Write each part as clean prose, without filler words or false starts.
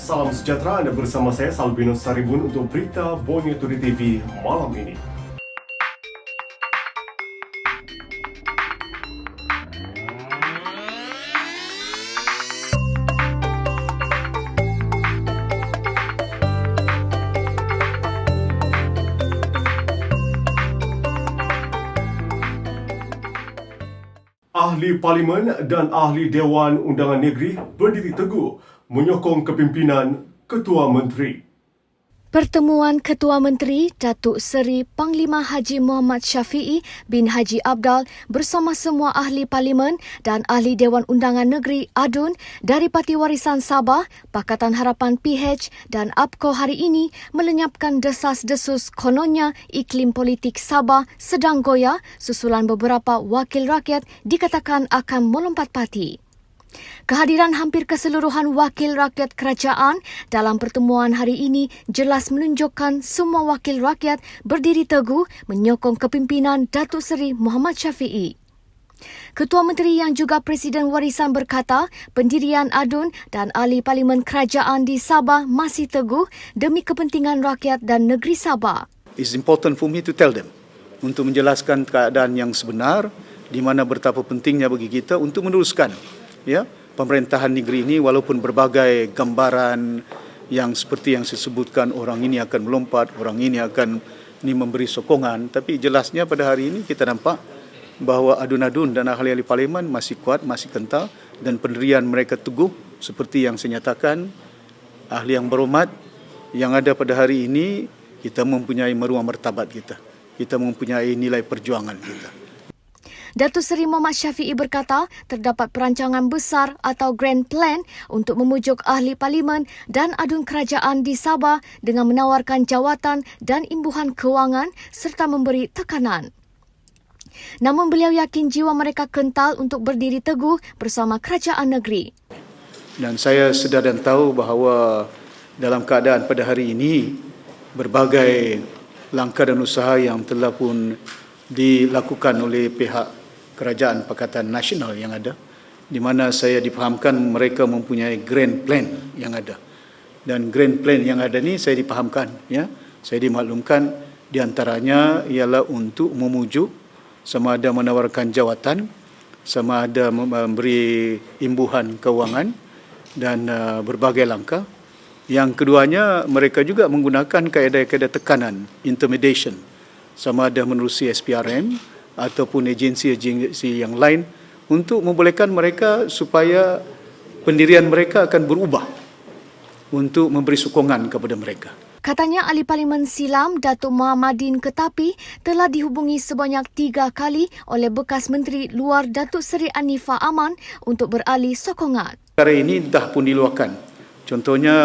Salam sejahtera, Anda bersama saya Salbino Saribun untuk berita Borneo Today TV malam ini. Ahli Parlimen dan Ahli Dewan Undangan Negeri berdiri teguh menyokong kepimpinan Ketua Menteri. Pertemuan Ketua Menteri Datuk Seri Panglima Haji Muhammad Syafiee bin Haji Abdal bersama semua ahli parlimen dan ahli Dewan Undangan Negeri ADUN dari Parti Warisan Sabah, Pakatan Harapan PH dan APCO hari ini melenyapkan desas-desus kononnya iklim politik Sabah sedang goyah susulan beberapa wakil rakyat dikatakan akan melompat parti. Kehadiran hampir keseluruhan wakil rakyat kerajaan dalam pertemuan hari ini jelas menunjukkan semua wakil rakyat berdiri teguh menyokong kepimpinan Datuk Seri Muhammad Syafiee. Ketua Menteri yang juga Presiden Warisan berkata pendirian ADUN dan ahli parlimen kerajaan di Sabah masih teguh demi kepentingan rakyat dan negeri Sabah. It's important for me to tell them untuk menjelaskan keadaan yang sebenar di mana betapa pentingnya bagi kita untuk meneruskan pemerintahan negeri ini walaupun berbagai gambaran yang seperti yang saya sebutkan, orang ini akan melompat, orang ini akan memberi sokongan, tapi jelasnya pada hari ini kita nampak bahawa adun-adun dan ahli-ahli parlimen masih kuat, masih kental dan pendirian mereka teguh seperti yang saya nyatakan. Ahli yang berhormat yang ada pada hari ini, kita mempunyai maruah martabat kita mempunyai nilai perjuangan kita. Datuk Seri Muhammad Syafiee berkata terdapat perancangan besar atau grand plan untuk memujuk ahli parlimen dan adun kerajaan di Sabah dengan menawarkan jawatan dan imbuhan kewangan serta memberi tekanan. Namun beliau yakin jiwa mereka kental untuk berdiri teguh bersama kerajaan negeri. Dan saya sedar dan tahu bahawa dalam keadaan pada hari ini berbagai langkah dan usaha yang telah pun dilakukan oleh pihak Kerajaan Pakatan Nasional yang ada, di mana saya dipahamkan mereka mempunyai grand plan yang ada. Dan grand plan yang ada ni saya dipahamkan, saya dimaklumkan di antaranya ialah untuk memujuk sama ada menawarkan jawatan, sama ada memberi imbuhan kewangan dan berbagai langkah. Yang keduanya mereka juga menggunakan kaedah-kaedah tekanan, intimidation, sama ada menerusi SPRM ataupun agensi-agensi yang lain untuk membolehkan mereka supaya pendirian mereka akan berubah untuk memberi sokongan kepada mereka. Katanya ahli parlimen silam Datuk Muhammadin Ketapi telah dihubungi sebanyak 3 kali oleh bekas Menteri Luar Datuk Seri Anifah Aman untuk beralih sokongan. Perkara ini dah pun diluahkan. Contohnya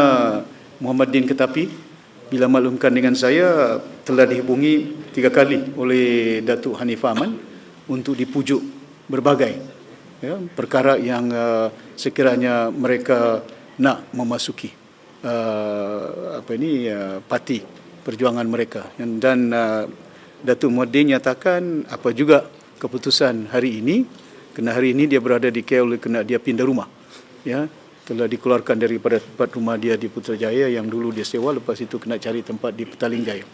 Muhammadin Ketapi bila maklumkan dengan saya telah dihubungi 3 kali oleh Datuk Hanifah Aman untuk dipujuk berbagai perkara yang sekiranya mereka nak memasuki parti perjuangan mereka. Dan Datuk Muhammadin nyatakan apa juga keputusan hari ini, kerana hari ini dia berada di KL kerana dia pindah rumah, telah dikeluarkan daripada tempat rumah dia di Putrajaya yang dulu dia sewa, lepas itu kena cari tempat di Petaling Jaya.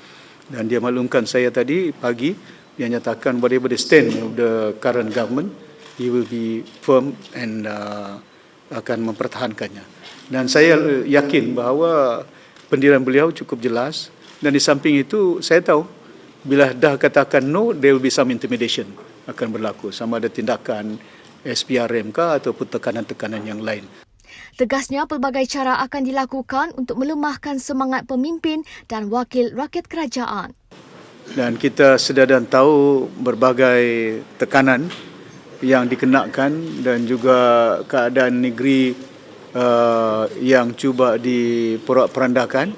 Dan dia maklumkan saya tadi pagi, dia nyatakan whatever the stand of the current government, he will be firm and akan mempertahankannya. Dan saya yakin bahawa pendirian beliau cukup jelas, dan di samping itu saya tahu bila dah katakan no, there will be some intimidation akan berlaku, sama ada tindakan SPRM kah ataupun tekanan-tekanan yang lain. Tegasnya pelbagai cara akan dilakukan untuk melemahkan semangat pemimpin dan wakil rakyat kerajaan. Dan kita sedar dan tahu berbagai tekanan yang dikenakan dan juga keadaan negeri yang cuba diporak-perandakan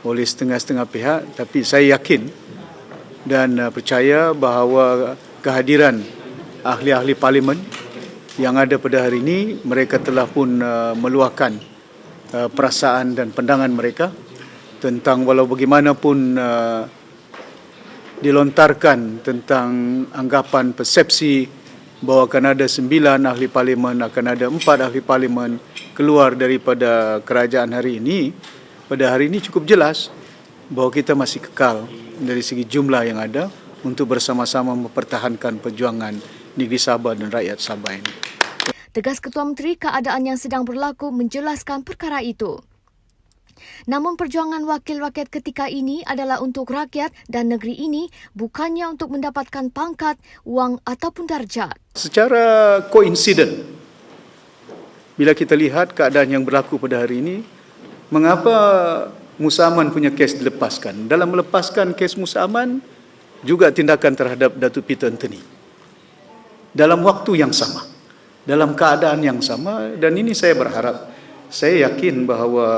oleh setengah-setengah pihak. Tapi saya yakin dan percaya bahawa kehadiran ahli-ahli parlimen yang ada pada hari ini, mereka telah pun meluahkan perasaan dan pandangan mereka tentang walau bagaimanapun dilontarkan tentang anggapan persepsi bahawa akan ada 9 ahli parlimen, akan ada 4 ahli parlimen keluar daripada kerajaan hari ini. Pada hari ini cukup jelas bahawa kita masih kekal dari segi jumlah yang ada untuk bersama-sama mempertahankan perjuangan negeri Sabah dan rakyat Sabah ini. Tegas Ketua Menteri, keadaan yang sedang berlaku menjelaskan perkara itu. Namun perjuangan wakil rakyat ketika ini adalah untuk rakyat dan negeri ini, bukannya untuk mendapatkan pangkat, wang ataupun darjat. Secara koinsiden, bila kita lihat keadaan yang berlaku pada hari ini, mengapa Musa Aman punya kes dilepaskan? Dalam melepaskan kes Musa Aman, juga tindakan terhadap Datuk Peter Anthony. Dalam waktu yang sama, dalam keadaan yang sama, dan ini saya berharap, saya yakin bahawa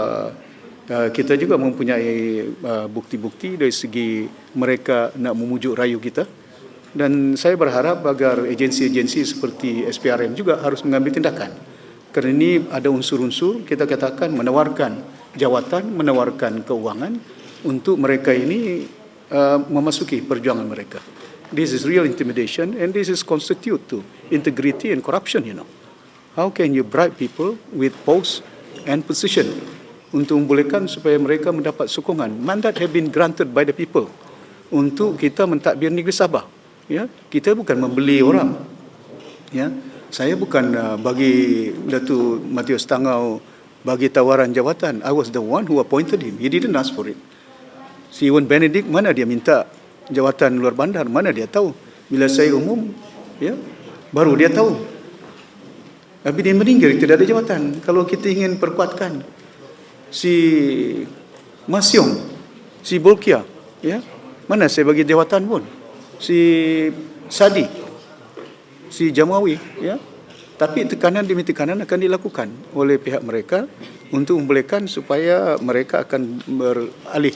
kita juga mempunyai bukti-bukti dari segi mereka nak memujuk rayu kita, dan saya berharap agar agensi-agensi seperti SPRM juga harus mengambil tindakan. Kerana ini ada unsur-unsur, kita katakan menawarkan jawatan, menawarkan keuangan untuk mereka ini memasuki perjuangan mereka. This is real intimidation and this is constitute to integrity and corruption, you know. How can you bribe people with post and position untuk membolehkan supaya mereka mendapat sokongan? Mandat have been granted by the people untuk kita mentadbir negeri Sabah. Ya, kita bukan membeli orang. Ya, saya bukan bagi Datuk Matius Tangau bagi tawaran jawatan. I was the one who appointed him. He didn't ask for it. Si Iwan Benedict, mana dia minta jawatan luar bandar? Mana dia tahu? Bila saya umum, ya, baru dia tahu. Tapi dia meninggal, tidak ada jawatan. Kalau kita ingin perkuatkan si Masyong, si Bolkia, ya, mana saya bagi jawatan pun. Si Sadi, si Jamawi, ya. Tapi tekanan demi tekanan akan dilakukan oleh pihak mereka untuk membolehkan supaya mereka akan beralih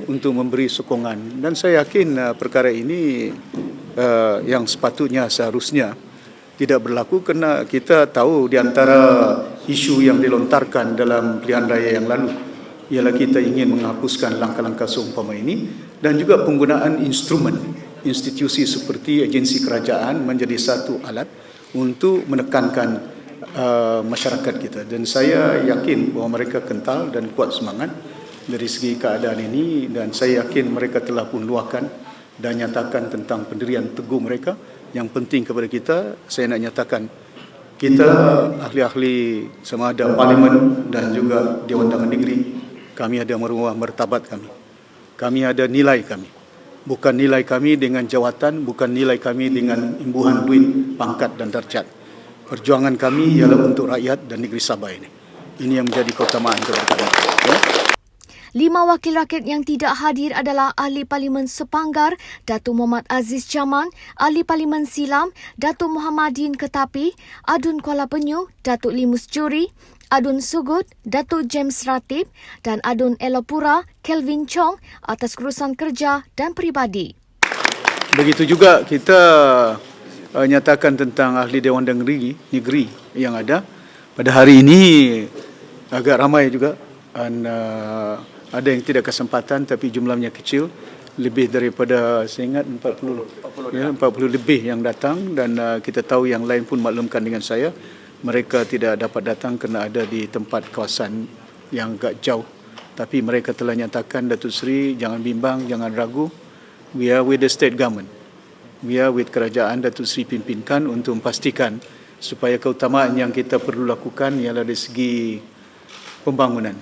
untuk memberi sokongan. Dan saya yakin perkara ini yang sepatutnya seharusnya tidak berlaku, kerana kita tahu di antara isu yang dilontarkan dalam pilihan raya yang lalu ialah kita ingin menghapuskan langkah-langkah seumpama ini, dan juga penggunaan instrumen institusi seperti agensi kerajaan menjadi satu alat untuk menekankan masyarakat kita. Dan saya yakin bahawa mereka kental dan kuat semangat dari segi keadaan ini, dan saya yakin mereka telah pun luahkan dan nyatakan tentang pendirian teguh mereka. Yang penting kepada kita, saya nak nyatakan kita ahli-ahli sama ada parlimen dan juga Dewan Undangan Negeri, kami ada maruah martabat kami. Kami ada nilai kami. Bukan nilai kami dengan jawatan, bukan nilai kami dengan imbuhan duit, pangkat dan darjat. Perjuangan kami ialah untuk rakyat dan negeri Sabah ini. Ini yang menjadi keutamaan kepada kami. Ya? 5 wakil rakyat yang tidak hadir adalah Ahli Parlimen Sepanggar, Datuk Muhammad Aziz Jaman, Ahli Parlimen Silam, Datuk Muhammadin Ketapi, Adun Kuala Penyu, Datuk Limus Juri, Adun Sugut, Datuk James Ratib dan Adun Elopura, Kelvin Chong atas urusan kerja dan peribadi. Begitu juga kita nyatakan tentang Ahli Dewan Undangan Negeri yang ada. Pada hari ini agak ramai juga, dan ada yang tidak kesempatan tapi jumlahnya kecil, lebih daripada saya ingat 40 lebih yang datang, dan kita tahu yang lain pun maklumkan dengan saya, mereka tidak dapat datang kerana ada di tempat kawasan yang agak jauh. Tapi mereka telah nyatakan, Datuk Seri jangan bimbang, jangan ragu, we are with the state government, we are with kerajaan Datuk Seri pimpinkan untuk memastikan supaya keutamaan yang kita perlu lakukan ialah dari segi pembangunan,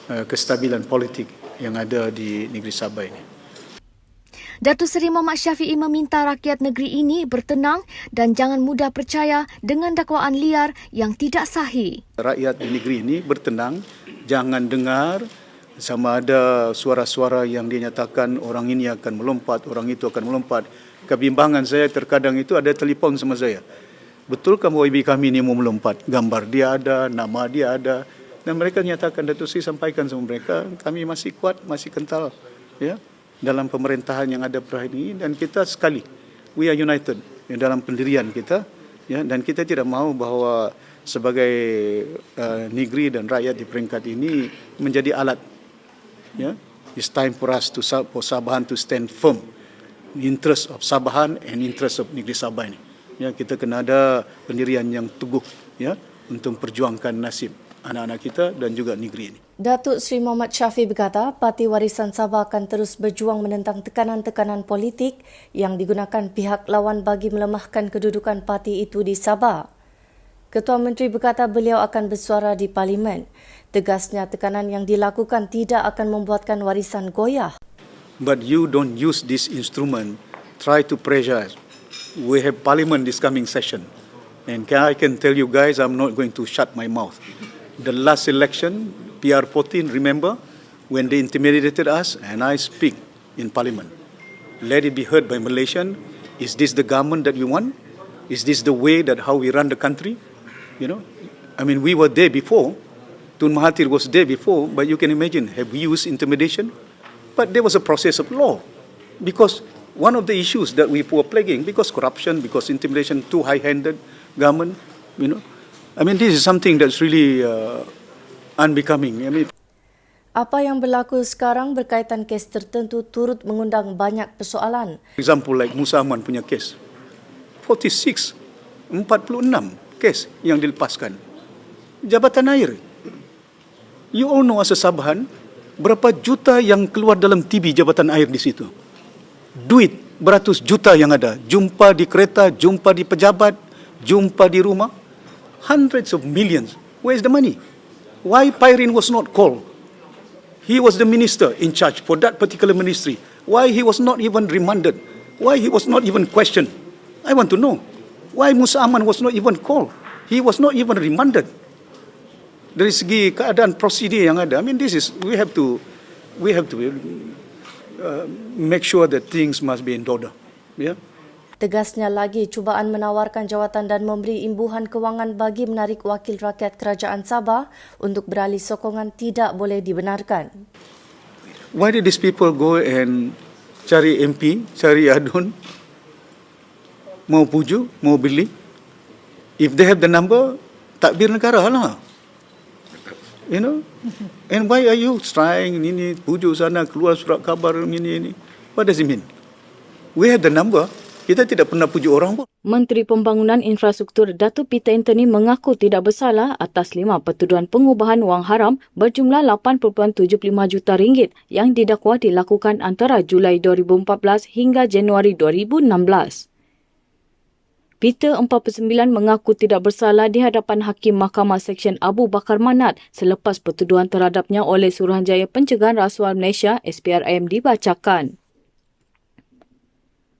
kestabilan politik yang ada di negeri Sabah ini. Datuk Seri Muhammad Syafiee meminta rakyat negeri ini bertenang dan jangan mudah percaya dengan dakwaan liar yang tidak sahih. Rakyat di negeri ini bertenang, jangan dengar sama ada suara-suara yang dinyatakan orang ini akan melompat, orang itu akan melompat. Kebimbangan saya terkadang itu ada telefon sama saya. Betul kamu YB kami ini mau melompat? Gambar dia ada, nama dia ada. Dan mereka nyatakan, Datuk Seri sampaikan sama mereka, kami masih kuat, masih kental, ya, dalam pemerintahan yang ada per hari ini, dan kita sekali, we are united dalam pendirian kita, ya, dan kita tidak mahu bahawa sebagai negeri dan rakyat di peringkat ini menjadi alat. Ya, it's time for us for Sabahan to stand firm in interest of Sabahan and interest of negeri Sabah ini. Ya, kita kena ada pendirian yang teguh ya untuk perjuangkan nasib anak-anak kita dan juga negeri ini. Datuk Seri Muhammad Shafie berkata, Parti Warisan Sabah akan terus berjuang menentang tekanan-tekanan politik yang digunakan pihak lawan bagi melemahkan kedudukan parti itu di Sabah. Ketua Menteri berkata beliau akan bersuara di Parlimen. Tegasnya tekanan yang dilakukan tidak akan membuatkan warisan goyah. But you don't use this instrument, try to pressure us. We have Parliament this coming session. And I can tell you guys, I'm not going to shut my mouth. The last election, PR14, remember, when they intimidated us, and I speak in Parliament. Let it be heard by Malaysian. Is this the government that we want? Is this the way that how we run the country? You know, I mean, we were there before. Tun Mahathir was there before, but you can imagine, have we used intimidation? But there was a process of law. Because one of the issues that we were plaguing, because corruption, because intimidation, too high-handed government, you know. I mean, this is something that's really unbecoming. I mean, Apa yang berlaku sekarang berkaitan kes tertentu turut mengundang banyak persoalan. example like Musa Aman punya kes. 46 kes yang dilepaskan. Jabatan air. You all know as a Sabahan, berapa juta yang keluar dalam TV jabatan air di situ. Duit beratus juta yang ada. Jumpa di kereta, jumpa di pejabat, jumpa di rumah. Hundreds of millions. Where is the money? Why Pairin was not called? He was the minister in charge for that particular ministry. Why he was not even remanded? Why he was not even questioned? I want to know. Why Musa Aman was not even called? He was not even remanded. Dari segi keadaan prosedur yang ada, I mean, this is we have to make sure that things must be in order. Yeah. Tegasnya lagi, cubaan menawarkan jawatan dan memberi imbuhan kewangan bagi menarik wakil rakyat kerajaan Sabah untuk beralih sokongan tidak boleh dibenarkan. Why did these people go and cari MP, cari Adun, mau puju, mau beli? If they have the number, takbir negara lah. You know? And why are you trying ini, puju sana, keluar surat khabar ini? What does it mean? We have the number. Kita tidak pernah puju orang pun. Menteri Pembangunan Infrastruktur Datuk Peter Anthony mengaku tidak bersalah atas 5 pertuduhan pengubahan wang haram berjumlah 8.75 juta ringgit yang didakwa dilakukan antara Julai 2014 hingga Januari 2016. Peter 49 mengaku tidak bersalah di hadapan Hakim Mahkamah Seksyen Abu Bakar Manat selepas pertuduhan terhadapnya oleh Suruhanjaya Pencegahan Rasuah Malaysia SPRM dibacakan.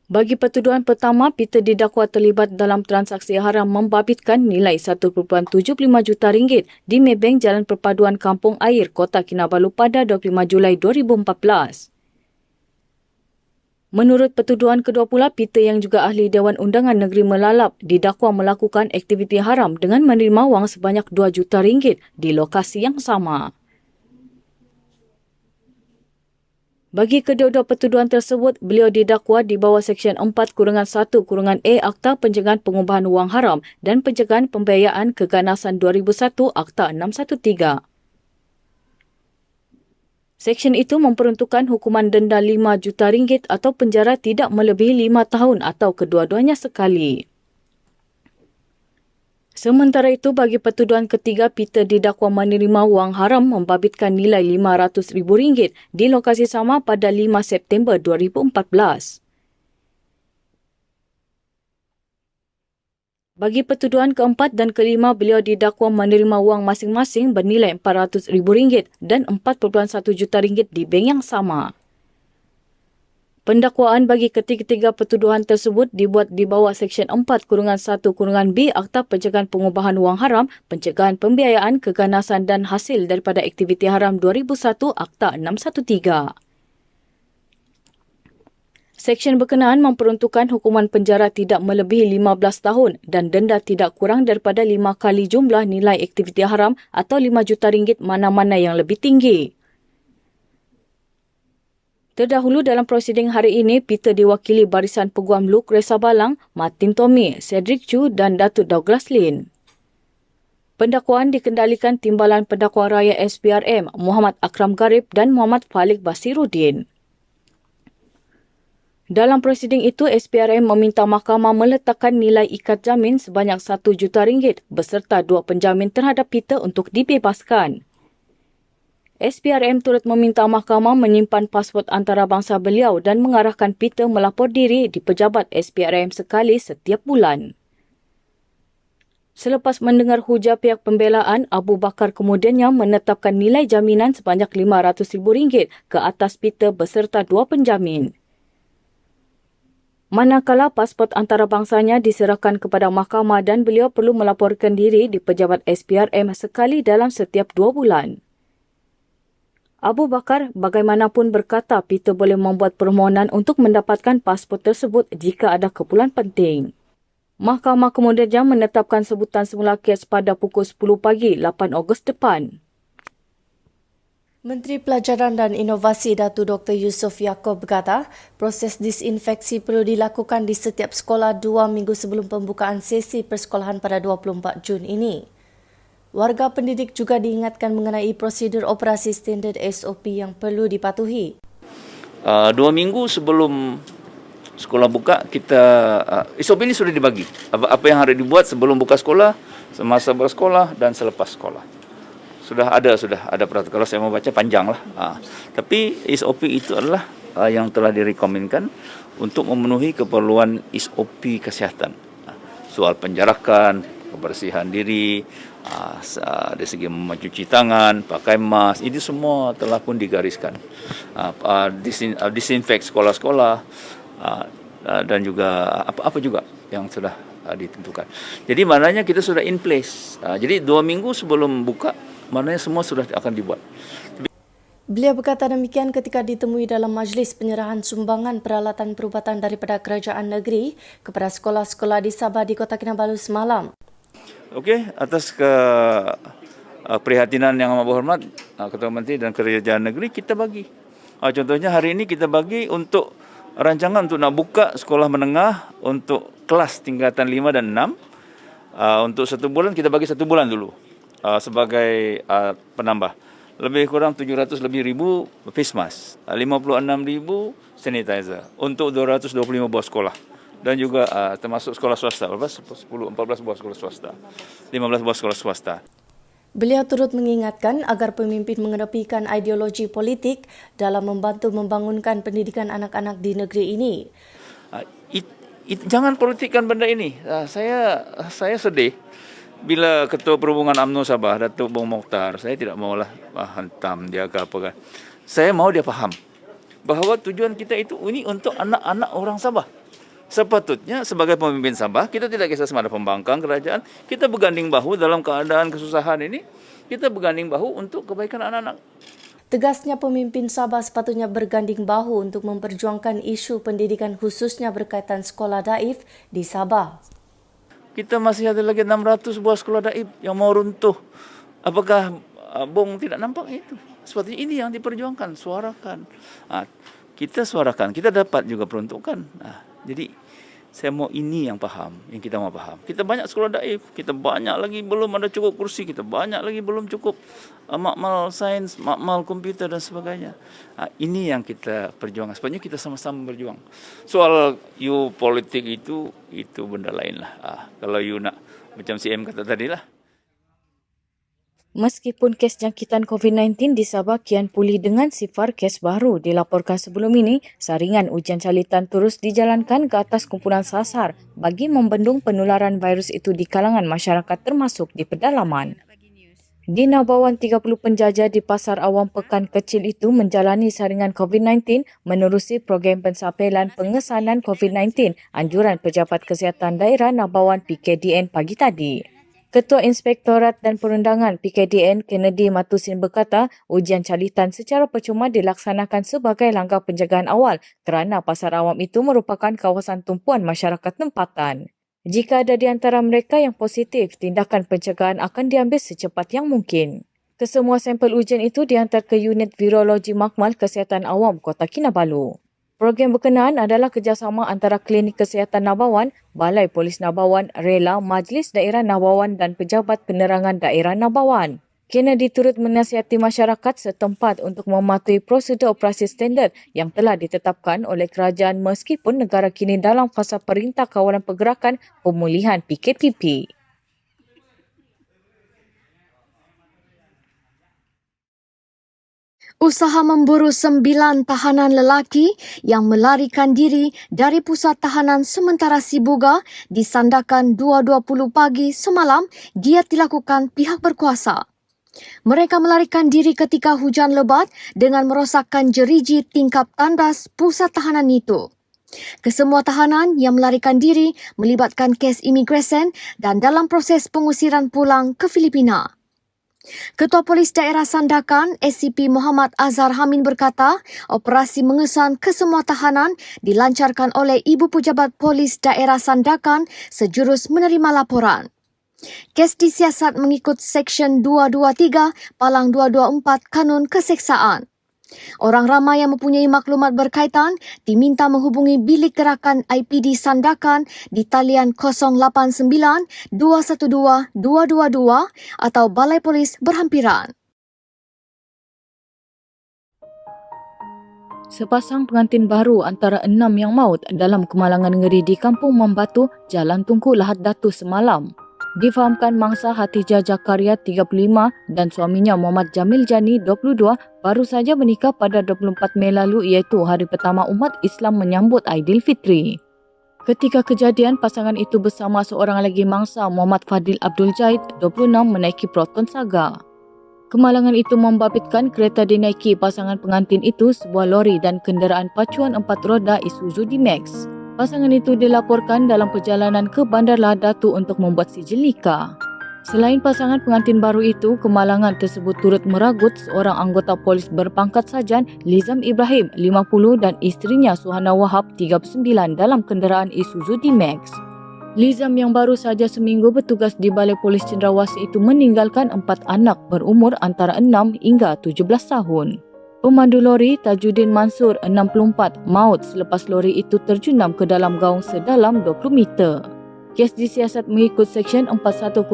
Bagi pertuduhan pertama, Peter didakwa terlibat dalam transaksi haram membabitkan nilai 1.75 juta ringgit di Maybank Jalan Perpaduan Kampung Air, Kota Kinabalu pada 25 Julai 2014. Menurut pertuduhan kedua pula, Peter yang juga ahli Dewan Undangan Negeri Melalap didakwa melakukan aktiviti haram dengan menerima wang sebanyak 2 juta ringgit di lokasi yang sama. Bagi kedua-dua pertuduhan tersebut, beliau didakwa di bawah Seksyen 4-1-A Akta Pencegahan Pengubahan Wang Haram dan Pencegahan Pembiayaan Keganasan 2001 Akta 613. Seksyen itu memperuntukkan hukuman denda 5 juta ringgit atau penjara tidak melebihi 5 tahun atau kedua-duanya sekali. Sementara itu, bagi pertuduhan ketiga, Peter didakwa menerima wang haram membabitkan nilai RM500,000 di lokasi sama pada 5 September 2014. Bagi pertuduhan keempat dan kelima, beliau didakwa menerima wang masing-masing bernilai RM400,000 dan RM4.1 juta di bank yang sama. Pendakwaan bagi ketiga-tiga pertuduhan tersebut dibuat di bawah Seksyen 4-1-B Akta Pencegahan Pengubahan Wang Haram, Pencegahan Pembiayaan Keganasan dan Hasil daripada Aktiviti Haram 2001 Akta 613. Seksyen berkenaan memperuntukkan hukuman penjara tidak melebihi 15 tahun dan denda tidak kurang daripada 5 kali jumlah nilai aktiviti haram atau RM5 juta mana-mana yang lebih tinggi. Terdahulu dalam prosiding hari ini, Peter diwakili Barisan Peguam Luke Resa Balang, Martin Tommy, Cedric Chu dan Datuk Douglas Lin. Pendakwaan dikendalikan Timbalan Pendakwa Raya SPRM, Muhammad Akram Garib dan Muhammad Falik Basiruddin. Dalam prosiding itu, SPRM meminta mahkamah meletakkan nilai ikat jamin sebanyak RM1 juta beserta 2 penjamin terhadap Peter untuk dibebaskan. SPRM turut meminta mahkamah menyimpan pasport antarabangsa beliau dan mengarahkan Peter melapor diri di pejabat SPRM sekali setiap bulan. Selepas mendengar hujah pihak pembelaan, Abu Bakar kemudiannya menetapkan nilai jaminan sebanyak RM500,000 ke atas Peter beserta 2 penjamin. Manakala pasport antarabangsanya diserahkan kepada mahkamah dan beliau perlu melaporkan diri di pejabat SPRM sekali dalam setiap 2 bulan. Abu Bakar bagaimanapun berkata Peter boleh membuat permohonan untuk mendapatkan pasport tersebut jika ada keperluan penting. Mahkamah kemudiannya menetapkan sebutan semula kes pada pukul 10 pagi 8 Ogos depan. Menteri Pelajaran dan Inovasi Datuk Dr. Yusof Yaakob berkata, proses disinfeksi perlu dilakukan di setiap sekolah 2 minggu sebelum pembukaan sesi persekolahan pada 24 Jun ini. Warga pendidik juga diingatkan mengenai prosedur operasi standard SOP yang perlu dipatuhi. 2 minggu sebelum sekolah buka, kita SOP ini sudah dibagi. Apa yang harus dibuat sebelum buka sekolah, semasa bersekolah dan selepas sekolah. Sudah ada peraturan. Kalau saya mau baca panjang lah. Tapi SOP itu adalah yang telah direkomendkan untuk memenuhi keperluan SOP kesihatan. Soal penjarakan, kebersihan diri, dari segi mencuci tangan, pakai mask, ini semua telah pun digariskan. Disinfek sekolah-sekolah dan juga apa juga yang sudah ditentukan. Jadi maknanya kita sudah in place. Jadi 2 minggu sebelum buka, maknanya semua sudah akan dibuat. Beliau berkata demikian ketika ditemui dalam majlis penyerahan sumbangan peralatan perubatan daripada kerajaan negeri kepada sekolah-sekolah di Sabah di Kota Kinabalu semalam. Okey, atas keprihatinan yang amat berhormat Ketua Menteri dan Kerajaan Negeri, kita bagi. Contohnya hari ini kita bagi untuk rancangan untuk nak buka sekolah menengah untuk kelas tingkatan 5 dan 6. Untuk 1 bulan, kita bagi 1 bulan dulu sebagai penambah. Lebih kurang 700 lebih ribu face mask, 56,000 sanitizer untuk 225 buah sekolah. Dan juga termasuk sekolah swasta, 14 buah sekolah swasta, 15 buah sekolah swasta. Beliau turut mengingatkan agar pemimpin mengedepikan ideologi politik dalam membantu membangunkan pendidikan anak-anak di negeri ini. Jangan politikkan benda ini. Saya sedih bila Ketua Perhubungan UMNO Sabah, Datuk Bong Mokhtar, saya tidak maulah hantam dia ke apa kan. Saya mau dia faham bahawa tujuan kita itu ini untuk anak-anak orang Sabah. Sepatutnya sebagai pemimpin Sabah, kita tidak kisah sama ada pembangkang kerajaan, kita berganding bahu dalam keadaan kesusahan ini, kita berganding bahu untuk kebaikan anak-anak. Tegasnya pemimpin Sabah sepatutnya berganding bahu untuk memperjuangkan isu pendidikan khususnya berkaitan sekolah daif di Sabah. Kita masih ada lagi 600 buah sekolah daif yang mau runtuh. Apakah Bong tidak nampak itu? Sepatutnya ini yang diperjuangkan, suarakan. Kita suarakan, kita dapat juga peruntukan. Jadi saya mau ini yang kita mau paham. Kita banyak sekolah daif, kita banyak lagi belum ada cukup kursi, kita banyak lagi belum cukup makmal sains, makmal komputer dan sebagainya. Ini yang kita perjuangkan. Sebenarnya kita sama-sama berjuang. Soal you politik itu benda lain lah. Kalau you nak macam CM kata tadi lah. Meskipun kes jangkitan COVID-19 di Sabah kian pulih dengan sifar kes baru dilaporkan sebelum ini, saringan ujian calitan terus dijalankan ke atas kumpulan sasar bagi membendung penularan virus itu di kalangan masyarakat termasuk di pedalaman. Di Nabawan, 30 penjajah di Pasar Awam Pekan Kecil itu menjalani saringan COVID-19 menerusi program pensapaian pengesanan COVID-19 anjuran Pejabat Kesihatan Daerah Nabawan PKDN pagi tadi. Ketua Inspektorat dan Perundangan PKDN Kennedy Matusin berkata ujian calitan secara percuma dilaksanakan sebagai langkah penjagaan awal kerana Pasar Awam itu merupakan kawasan tumpuan masyarakat tempatan. Jika ada di antara mereka yang positif, tindakan pencegahan akan diambil secepat yang mungkin. Kesemua sampel ujian itu dihantar ke Unit Virologi Makmal Kesihatan Awam Kota Kinabalu. Program berkenaan adalah kerjasama antara Klinik Kesihatan Nabawan, Balai Polis Nabawan, Rela, Majlis Daerah Nabawan dan Pejabat Penerangan Daerah Nabawan. Kennedy turut menasihati masyarakat setempat untuk mematuhi prosedur operasi standard yang telah ditetapkan oleh kerajaan meskipun negara kini dalam fasa Perintah Kawalan Pergerakan Pemulihan PKPP. Usaha memburu 9 tahanan lelaki yang melarikan diri dari pusat tahanan sementara Sibuga disandarkan 2:20 pagi semalam giat dilakukan pihak berkuasa. Mereka melarikan diri ketika hujan lebat dengan merosakkan jeriji tingkap tandas pusat tahanan itu. Kesemua tahanan yang melarikan diri melibatkan kes imigresen dan dalam proses pengusiran pulang ke Filipina. Ketua Polis Daerah Sandakan, SCP Muhammad Azhar Hamin berkata, operasi mengesan kesemua tahanan dilancarkan oleh Ibu Pejabat Polis Daerah Sandakan sejurus menerima laporan. Kes disiasat mengikut Seksyen 223 Palang 224 Kanun Keseksaan. Orang ramai yang mempunyai maklumat berkaitan diminta menghubungi Bilik Gerakan IPD Sandakan di talian 089-212-222 atau Balai Polis berhampiran. Sepasang pengantin baru antara 6 yang maut dalam kemalangan ngeri di Kampung Membatu, Jalan Tunku Lahad Datu semalam. Difahamkan mangsa Hatijah Jakaria 35 dan suaminya Muhammad Jamil Jani 22 baru saja menikah pada 24 Mei lalu iaitu hari pertama umat Islam menyambut Aidilfitri. Ketika kejadian, pasangan itu bersama seorang lagi mangsa Muhammad Fadil Abdul Jaid 26 menaiki Proton Saga. Kemalangan itu membabitkan kereta dinaiki pasangan pengantin itu sebuah lori dan kenderaan pacuan 4 roda Isuzu D-Max. Pasangan itu dilaporkan dalam perjalanan ke Bandar Lahad Datu untuk membuat sijil nikah. Selain pasangan pengantin baru itu, kemalangan tersebut turut meragut seorang anggota polis berpangkat sarjan Lizam Ibrahim 50 dan isterinya Suhana Wahab 39 dalam kenderaan Isuzu D-Max. Lizam yang baru saja seminggu bertugas di Balai Polis Cendrawasih itu meninggalkan 4 anak berumur antara 6 hingga 17 tahun. Pemandu lori Tajuddin Mansur 64 maut selepas lori itu terjunam ke dalam gaung sedalam 20 meter. Kes disiasat mengikut Seksyen 41-1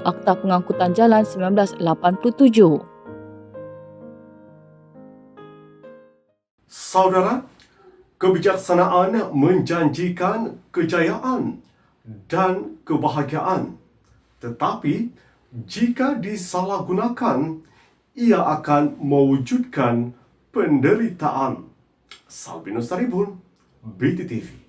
Akta Pengangkutan Jalan 1987. Saudara, kebijaksanaan menjanjikan kejayaan dan kebahagiaan. Tetapi, jika disalahgunakan, ia akan mewujudkan penderitaan. Salbinus Taribun, BTTV.